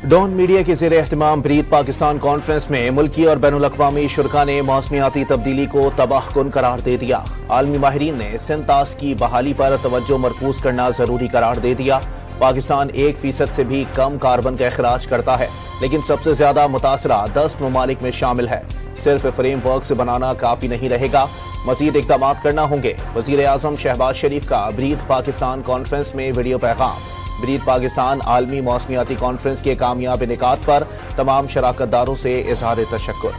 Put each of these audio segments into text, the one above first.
Don media के ज़ेरे एहतमाम breathe Pakistan conference में मुल्की और बैनुल-अक़वामी शुरका ने मौसमियाती तब्दीली को तबाहकुन करार दे दिया। आलमी माहिरीन ने सिंतास की बहाली पर तवज्जो मरकूज करना जरूरी करार दे दिया। पाकिस्तान 1% से भी कम कार्बन का अखराज करता है, लेकिन सबसे ज्यादा मुतासरा 10 ममालिक में शामिल है। सिर्फ फ्रेमवर्क से बनाना काफी नहीं रहेगा, मजीद इक़दाम करना होंगे। वज़ीर आज़म शहबाज शरीफ का ब्रीद पाकिस्तान कॉन्फ्रेंस में वीडियो पैगाम। ब्रीद पाकिस्तान आलमी मौसमियाती कॉन्फ्रेंस के कामयाब इनेकाद पर तमाम शराकतदारों से इज़हार तशक्कुर।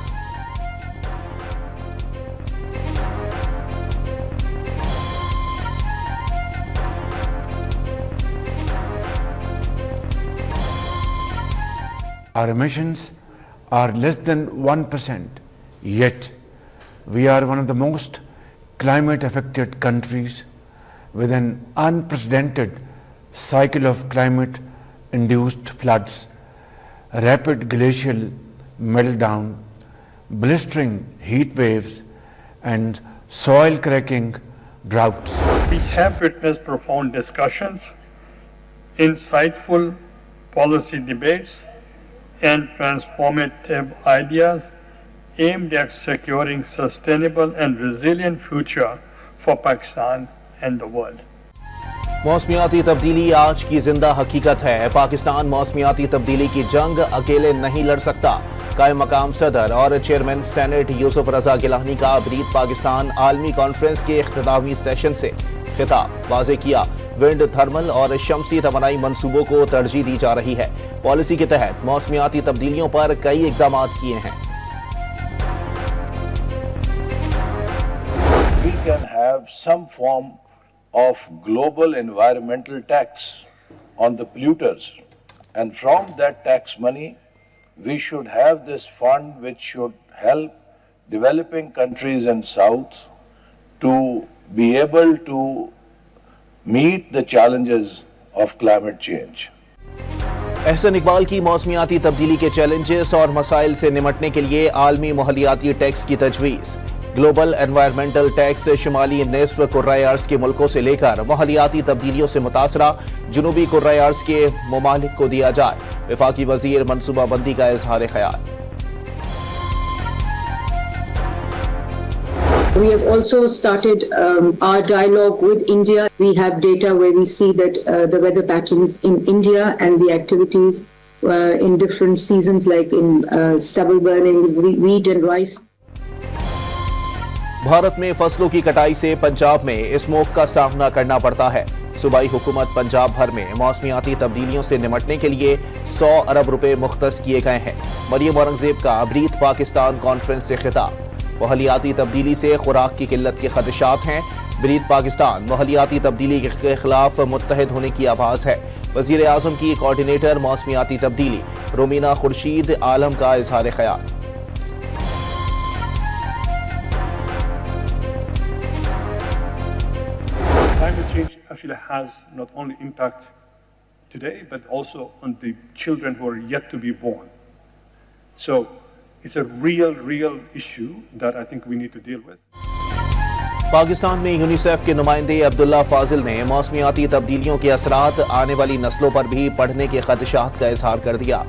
Our emissions are less than 1%, yet we are one of the most climate affected countries with an unprecedented cycle of climate induced floods, rapid glacial meltdown, blistering heat waves and soil cracking droughts. We have witnessed profound discussions, insightful policy debates and transformative ideas aimed at securing sustainable and resilient future for Pakistan and the world. मौसमियाती तब्दीली आज की जिंदा हकीकत है। पाकिस्तान मौसमियाती तब्दीली की जंग अकेले नहीं लड़ सकता। कायम मकाम सदर और चेयरमैन सेनेट यूसुफ रजा गिलानी का ब्रीद पाकिस्तान आलमी कॉन्फ्रेंस के इख्तितामी सेशन से खिताब वाज़े किया। विंड, थर्मल और शमसी तवानाई मंसूबों को तरजीह दी जा रही है। पॉलिसी के तहत मौसमियाती तब्दीलियों पर कई इक़दाम किए हैं। We can have some form of global environmental tax on the polluters, and from that tax money we should have this fund which should help developing countries in South to be able to meet the challenges of climate change. Ehsan Iqbal की मौसमियाती तब्दीली के challenges और मसाइल से निमटने के लिए आलमी माहौलियाती tax की तजवीज़। ग्लोबल एनवायरमेंटल टैक्स शुमाली निस्फ कुर्राए अर्ज़ के मुल्कों से लेकर माहौलियाती तब्दीलियों से मुतासरा जनूबी कुर्राए अर्ज़ के ममालिक को दिया जाए। वफाकी वज़ीर मनसूबाबंदी का इज़हार ख्याल। We have also started our dialogue with India. We have data where we see that the weather patterns in India and the activities in different seasons, like in stubble burning, wheat and rice. Bharat में फसलों की कटाई से पंजाब में smoke का सामना करना पड़ता है। सूबाई हुकूमत पंजाब भर में मौसमियाती तब्दीलियों से निमटने के लिए 100 अरब रुपए मुख्तस किए गए हैं। मरियम औरंगजेब का ब्रीद पाकिस्तान कॉन्फ्रेंस से खिताब। माहौलियाती तब्दीली से खुराक की किल्लत के खदशात हैं। ब्रीद पाकिस्तान माहौलियाती तब्दीली के खिलाफ मुत्तहद होने की आवाज़ है। वज़ीर आज़म की कोऑर्डिनेटर मौसमियाती तब्दीली रोमीना खुर्शीद आलम का इज़हार ख्याल। Climate change actually has not only impact today, but also on the children who are yet to be born. So it's a real issue that I think we need to deal with. Pakistan में UNICEF के नुमाइंदे अब्दुल्ला फाजिल ने मौसमियाती तब्दीलियों के असरात आने वाली नस्लों पर भी पड़ने के खदशात का इजहार कर दिया।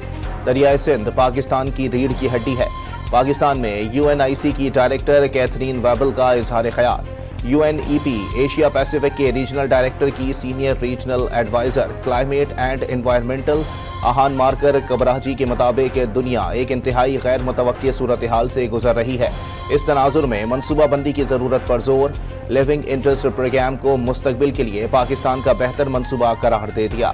दरियाए सिंध पाकिस्तान की रीढ़ की हड्डी है। पाकिस्तान में UNIC की डायरेक्टर कैथरीन वेबल का इजहार ख्याल। UNEP एशिया पैसिफिक के रीजनल डायरेक्टर की senior regional adviser climate and environmental Aban Marker Kabraji के मुताबिक दुनिया एक इंतहाई गैर मुतवक्की सूरत हाल से गुजर रही है। इस तनाजुर में मनसूबाबंदी की ज़रूरत पर जोर। लिविंग इंटरेस्ट प्रोग्राम को मुस्तकबिल के लिए पाकिस्तान का बेहतर मनसूबा करार दे दिया।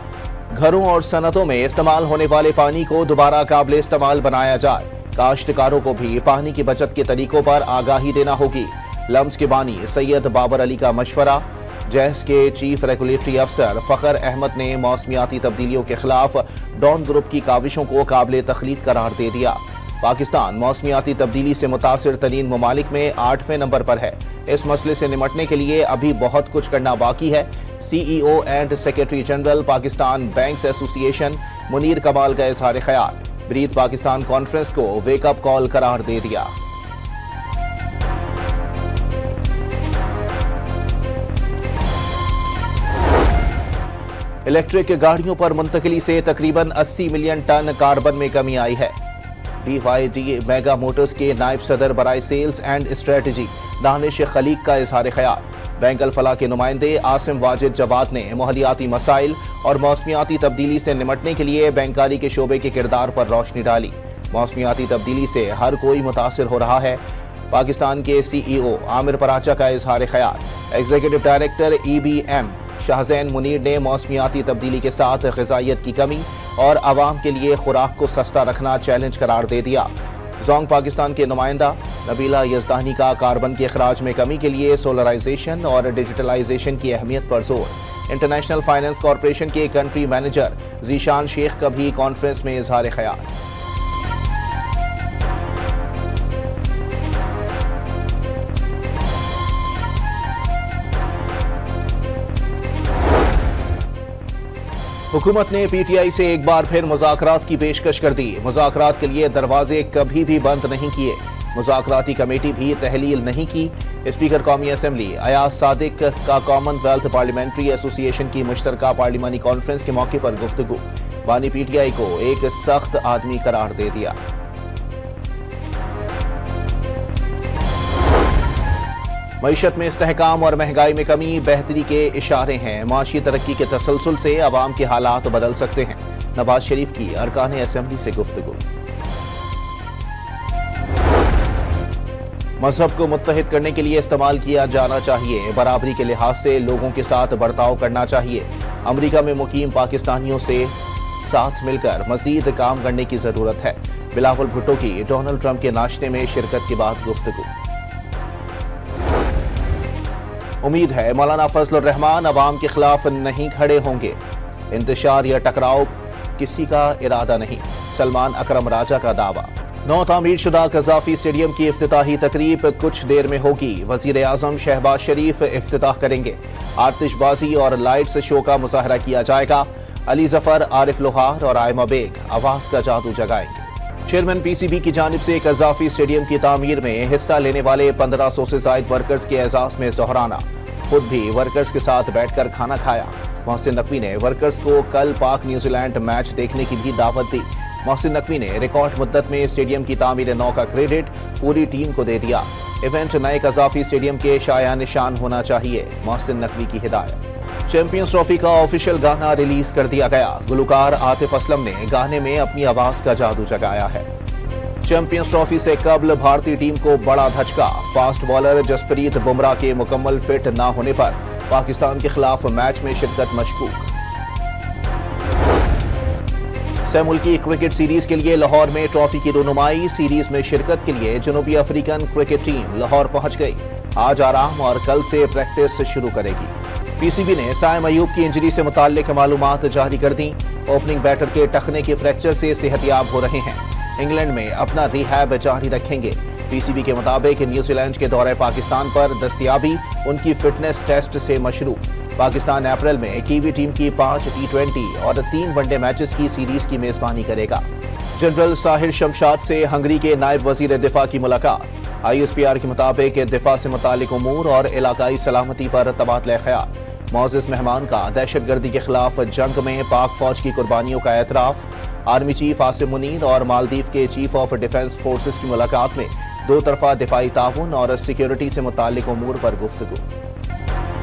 घरों और सनतों में इस्तेमाल होने वाले पानी को दोबारा काबिल इस्तेमाल बनाया जाए। काश्तकारों को भी पानी की बचत के तरीकों पर आगाही देना होगी। लम्स के बानी सैयद बाबर अली का मशवरा। जैस के चीफ रेगुलेटरी अफसर फ़खर अहमद ने मौसमियाती तब्दीलियों के खिलाफ डॉन ग्रुप की काविशों को काबिल तखलीद करार दे दिया। पाकिस्तान मौसमियाती तब्दीली से मुतासिर तरीन ममालिक में 8वें नंबर पर है। इस मसले से निमटने के लिए अभी बहुत कुछ करना बाकी है। CEO and secretary general Pakistan banks association Munir कमाल का इजहार ख्याल। ब्रीद पाकिस्तान कॉन्फ्रेंस को वेकअप कॉल करार दे दिया। इलेक्ट्रिक गाड़ियों पर मुंतकिली से तकरीबन 80 मिलियन टन कार्बन में कमी आई है। BYD मेगा मोटर्स के नायब सदर बराए sales and strategy Danish Khaleeq का इजहार ख्याल। बैंक अल फलाह के नुमाइंदे आसिम वाजिद जवाद ने माहौलियाती मसाइल और मौसमियाती तब्दीली से निमटने के लिए बैंकारी के शोबे के किरदार पर रोशनी डाली। मौसमियाती तब्दीली से हर कोई मुतासिर हो रहा है। पाकिस्तान के CEO आमिर पराचा का इजहार ख्याल। Executive director EBM Shahzain Munir ने मौसमियाती तब्दीली के साथ ग़िज़ाइयत की कमी और आवाम के लिए खुराक को सस्ता रखना चैलेंज करार दे दिया। जोंग पाकिस्तान के नुमाइंदा नबीला यज़दानी का कार्बन के अखराज में कमी के लिए सोलराइजेशन और डिजिटलाइजेशन की अहमियत पर जोर। इंटरनेशनल फाइनेंस कॉरपोरेशन के कंट्री मैनेजर जीशान शेख का भी कॉन्फ्रेंस में इजहार ख्याल। हुकूमत ने PTI से एक बार फिर मुज़ाकरात की पेशकश कर दी। मुज़ाकरात के लिए दरवाजे कभी भी बंद नहीं किए। मुज़ाकराती कमेटी भी तहलील नहीं की। स्पीकर कौमी असम्बली अयाज सादिक का कॉमनवेल्थ पार्लियामेंट्री एसोसिएशन की मुश्तरका पार्लिमानी कॉन्फ्रेंस के मौके पर गुफ्तगू। बानी PTI को एक सख्त आदमी करार दे दिया। मईशत में इस्तेहकाम और महंगाई में कमी बेहतरी के इशारे हैं। माशी तरक्की के तसलसल से अवाम के हालात बदल सकते हैं। नवाज शरीफ की अरकान असम्बली से गुफ्तगू। मजहब को मुत्तहिद करने के लिए इस्तेमाल किया जाना चाहिए। बराबरी के लिहाज से लोगों के साथ बर्ताव करना चाहिए। अमरीका में मुकीम पाकिस्तानियों से साथ मिलकर मजीद काम करने की जरूरत है। बिलावल भुट्टो की डोनाल्ड ट्रंप के नाश्ते में शिरकत के बाद गुफ्तगू। उम्मीद है मौलाना फजलुर रहमान अवाम के खिलाफ नहीं खड़े होंगे। इंतशार या टकराव किसी का इरादा नहीं। सलमान अकरम राजा का दावा। नौ तामीर शुदा कज़ाफी स्टेडियम की इफ्तिताही तकरीब कुछ देर में होगी। वजीर आजम शहबाज शरीफ इफ्तिताह करेंगे। आतिशबाजी और लाइट्स शो का मुजाहरा किया जाएगा। अली जफर, आरिफ लोहार और आयमा बेग आवाज का जादू जगाएंगे। चेयरमैन PCB की जानिब से कज़ाफी स्टेडियम की तामीर में हिस्सा लेने वाले 1500 से ज़ायद वर्कर्स के एजाज में जोहराना। खुद भी वर्कर्स के साथ बैठकर खाना खाया। मोहसिन नकवी ने वर्कर्स को कल पाक न्यूजीलैंड मैच देखने की भी दावत दी। मोहसिन नकवी ने रिकॉर्ड मुद्दत में स्टेडियम की तामीर नौ का क्रेडिट पूरी टीम को दे दिया। इवेंट नए कज़ाफी स्टेडियम के शाया निशान होना चाहिए। मोहसिन नकवी की हिदायत। चैंपियंस ट्रॉफी का ऑफिशियल गाना रिलीज कर दिया गया। गुलकार आतिफ असलम ने गाने में अपनी आवाज का जादू जगाया है। चैंपियंस ट्रॉफी से कबल भारतीय टीम को बड़ा धचका। फास्ट बॉलर जसप्रीत बुमराह के मुकम्मल फिट न होने पर पाकिस्तान के खिलाफ मैच में शिरकत मशकूक। मुल्की क्रिकेट सीरीज के लिए लाहौर में ट्रॉफी की रुनुमाई। सीरीज में शिरकत के लिए जनूबी अफ्रीकन क्रिकेट टीम लाहौर पहुंच गई। आज आराम और कल से प्रैक्टिस शुरू करेगी। PCB ने साइम अयूब की इंजरी से मुताल्लिक मालूमात जारी कर दी। ओपनिंग बैटर के टखने के फ्रैक्चर से सेहतयाब हो रहे हैं। इंग्लैंड में अपना रिहैब जारी रखेंगे। PCB के मुताबिक न्यूजीलैंड के दौरे पाकिस्तान पर दस्तयाबी उनकी फिटनेस टेस्ट से मशरू। पाकिस्तान अप्रैल में कीवी टीम की 5 T20 और 3 वनडे मैचेस की सीरीज की मेजबानी करेगा। जनरल साहिर शमशाद से हंगरी के नायब वजीर दिफा की मुलाकात। ISPR के मुताबिक दिफा से मुतालिक उमूर और इलाकाई सलामती पर तबादला ख्याल। मौजूद मेहमान का दहशतगर्दी के खिलाफ जंग में पाक फौज की कुर्बानियों का एतराफ। आर्मी चीफ आसिम मुनीर और मालदीव के चीफ ऑफ डिफेंस फोर्सेस की मुलाकात में दो तरफा दिफाई ताउन और सिक्योरिटी से मुतालिक उमूर पर गुफ्तगू।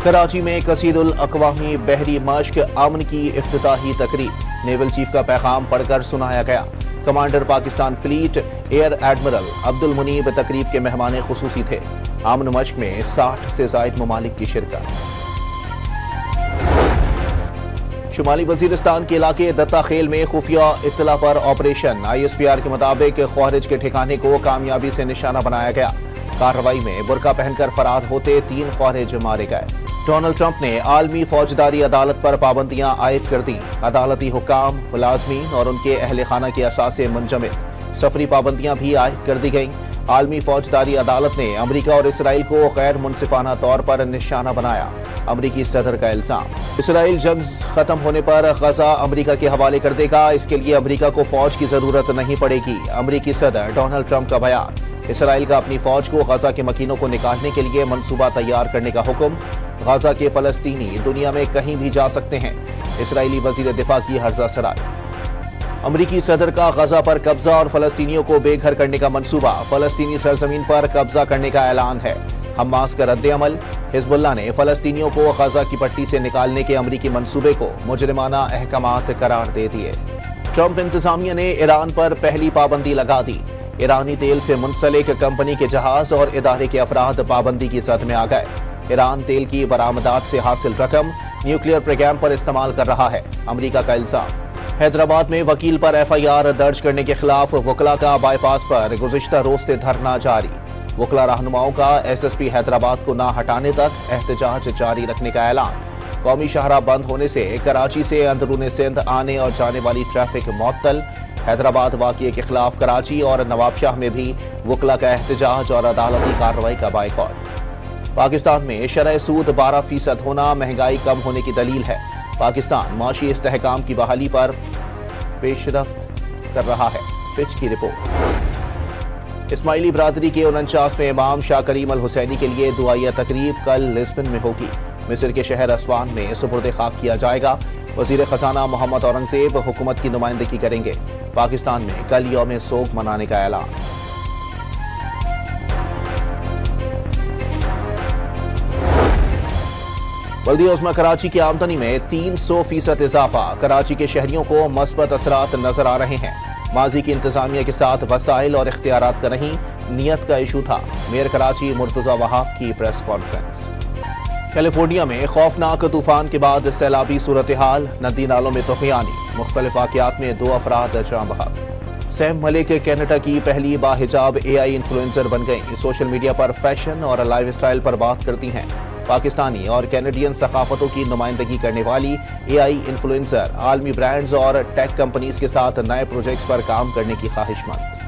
कराची में कसीरुल अक़वामी बहरी मश्क अमन की इफ्तिताही तकरीब। नेवल चीफ का पैगाम पढ़कर सुनाया गया। Commander Pakistan fleet air admiral Abdul Munib तकरीब के मेहमान खुसूसी थे। अमन मश्क में 60 से ज़ायद ममालिक की शिरकत। शुमाली वजीरिस्तान के इलाके दत्ता खेल में खुफिया इत्तला पर ऑपरेशन। ISPR के मुताबिक ख्वारिज के ठिकाने को कामयाबी से निशाना बनाया गया। कार्रवाई में बुरका पहनकर फरार होते 3 ख्वारिज मारे गए। डोनाल्ड ट्रंप ने आलमी फौजदारी अदालत पर पाबंदियां आयद कर दी। अदालती हुकाम, मुलाजमीन और उनके अहल खाना के असासे मुंजमद। सफरी पाबंदियां भी आयद कर दी गईं। आलमी फौजदारी अदालत ने अमरीका और इसराइल को गैर मुनसिफाना तौर पर निशाना बनाया। अमरीकी सदर का इल्जाम। इसराइल जंग खत्म होने पर गजा अमरीका के हवाले कर देगा। इसके लिए अमरीका को फौज की जरूरत नहीं पड़ेगी। अमरीकी सदर डोनाल्ड ट्रंप का बयान। इसराइल का अपनी फौज को गजा के मकीनों को निकालने के लिए मंसूबा तैयार करने का हुक्म। गजा के फलस्तीनी दुनिया में कहीं भी जा सकते हैं। इसराइली वजीर दिफा की हर्जा सराय। अमरीकी सदर का गजा पर कब्जा और फलस्तीनियों को बेघर करने का मंसूबा। फलस्तीनी सरजमीन पर कब्जा करने का ऐलान है। हमास का रद्द-ए-अमल। हिजबुल्लाह ने फलस्तीनियों को गजा की पट्टी से निकालने के अमरीकी मंसूबे को मुजरिमाना अहकामात करार दे दिए। ट्रंप इंतजामिया ने ईरान पर पहली पाबंदी लगा दी। ईरानी तेल से मुंसलिक कंपनी के जहाज और इदारे के अफराद पाबंदी की जद में आ गए। ईरान तेल की बरामदात से हासिल रकम न्यूक्लियर प्रोग्राम पर इस्तेमाल कर रहा है, अमरीका का इल्जाम। हैदराबाद में वकील पर FIR दर्ज करने के खिलाफ वकला का बाईपास पर गुज़िश्ता रोज से धरना जारी। वकला रहनुमाओं का SSP हैदराबाद को ना हटाने तक एहतजाज जारी रखने का ऐलान। कौमी शाहराह बंद होने से कराची से अंदरूनी सिंध आने और जाने वाली ट्रैफिक मुअत्तल। हैदराबाद वाक़ये के खिलाफ कराची और नवाबशाह में भी वकला का एहतजाज और अदालती कार्रवाई का बायकॉट। पाकिस्तान में शरह सूद 12% होना महंगाई कम होने की दलील है। पाकिस्तान माशी इस्तेहकाम की बहाली पर पेशरफ्त कर रहा है, फिच की रिपोर्ट। इस्माइली बरादरी के 49वें इमाम शाह करीम अल हुसैनी के लिए दुआया तकरीब कल लिस्बन में होगी। मिस्र के शहर अस्वान में सुपुर्द खाक किया जाएगा। वजीर खजाना मोहम्मद औरंगजेब हुकूमत की नुमाइंदगी करेंगे। पाकिस्तान में कल यौम सोग मनाने का ऐलान। बल्दिया उस्मा कराची की आमदनी में 300% इजाफा। कराची के शहरियों को मस्बत असरात नजर आ रहे हैं। माजी की इंतजामिया के साथ वसाइल और इख्तियारात का नहीं, नियत का इशू था। मेयर कराची मुर्तजा वहाब की प्रेस कॉन्फ्रेंस। कैलिफोर्निया में खौफनाक तूफान के बाद सैलाबी सूरत हाल, नदी नालों में तूफानी। मुख्तलिफ वाक़यात में 2 अफराद जाँ बहक। सैम मलिक कनाडा की पहली बाहिजाब AI इन्फ्लुएंसर बन गई। सोशल मीडिया पर फैशन और लाइफस्टाइल पर बात करती हैं। पाकिस्तानी और कैनेडियन सकाफतों की नुमाइंदगी करने वाली AI इन्फ्लुएंसर आलमी ब्रांड्स और टेक कंपनीज के साथ नए प्रोजेक्ट्स पर काम करने की ख्वाहिशमंद।